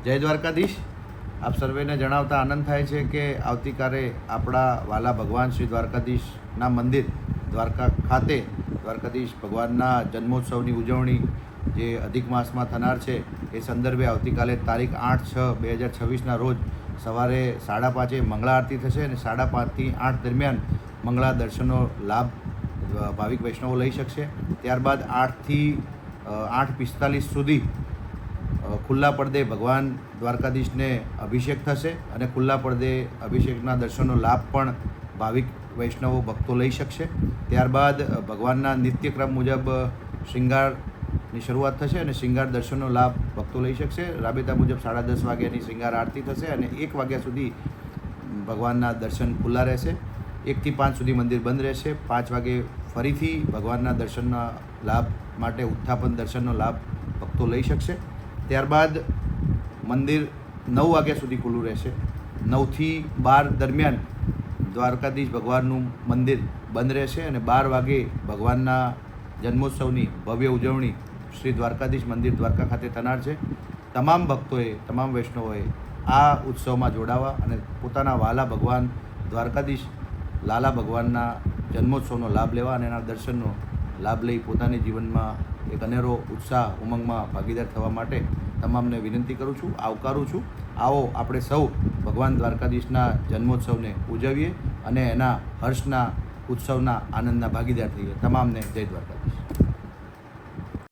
જય દ્વારકાધીશ। આપ સર્વેને જણાવતા આનંદ થાય છે કે આવતીકાલે આપણા વાલા ભગવાન શ્રી દ્વારકાધીશના મંદિર દ્વારકા ખાતે દ્વારકાધીશ ભગવાનના જન્મોત્સવની ઉજવણી જે અધિક માસમાં થનાર છે એ સંદર્ભે આવતીકાલે તારીખ 8/6/2026ના રોજ સવારે 5:30 મંગળા આરતી થશે અને 5:30 થી 8 દરમિયાન મંગળા દર્શનનો લાભ ભાવિક વૈષ્ણવો લઈ શકશે। ત્યારબાદ 8 થી 8:45 સુધી ખુલ્લા પડદે ભગવાન દ્વારકાધીશને અભિષેક થશે અને ખુલ્લા પડદે અભિષેકના દર્શનનો લાભ પણ ભાવિક વૈષ્ણવો ભક્તો લઈ શકશે। ત્યારબાદ ભગવાનના નિત્યક્રમ મુજબ શૃંગારની શરૂઆત થશે અને શૃંગાર દર્શનનો લાભ ભક્તો લઈ શકશે। રાબેતા મુજબ 10:30 વાગ્યાની શૃંગાર આરતી થશે અને 1 વાગ્યા સુધી ભગવાનના દર્શન ખુલ્લા રહેશે। 1 થી 5 સુધી મંદિર બંધ રહેશે। 5 વાગે ફરીથી ભગવાનના દર્શનના લાભ માટે ઉત્થાપન દર્શનનો લાભ ભક્તો લઈ શકશે। ત્યારબાદ મંદિર 9 વાગ્યા સુધી ખુલ્લું રહેશે। 9 થી 12 દરમિયાન દ્વારકાધીશ ભગવાનનું મંદિર બંધ રહેશે અને 12 વાગે ભગવાનના જન્મોત્સવની ભવ્ય ઉજવણી શ્રી દ્વારકાધીશ મંદિર દ્વારકા ખાતે થનાર છે। તમામ ભક્તોએ તમામ વૈષ્ણવોએ આ ઉત્સવમાં જોડાવા અને પોતાના વાલા ભગવાન દ્વારકાધીશ લાલા ભગવાનના જન્મોત્સવનો લાભ લેવા અને એના દર્શનનો લાભ લઈ પોતાની જીવનમાં એક અનેરો ઉત્સાહ ઉમંગમાં ભાગીદાર થવા માટે તમામને વિનંતી કરું છું, આવકારું છું। આવો આપણે સૌ ભગવાન દ્વારકાધીશના જન્મોત્સવને ઉજવીએ અને એના હર્ષના ઉત્સવના આનંદના ભાગીદાર થઈએ। તમામને જય દ્વારકાધીશ।